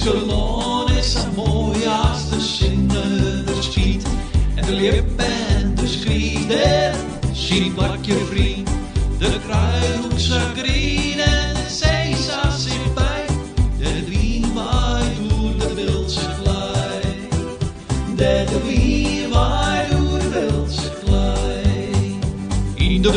Fryslân is zo mooi als de sinne er schiet. En de ljip en de skries, der schiet plakje vriend. De Greidhoekse grien en de zeesaas in bij. De grien waait door de Bildse klei. De grien waait door de Bildse klei. In de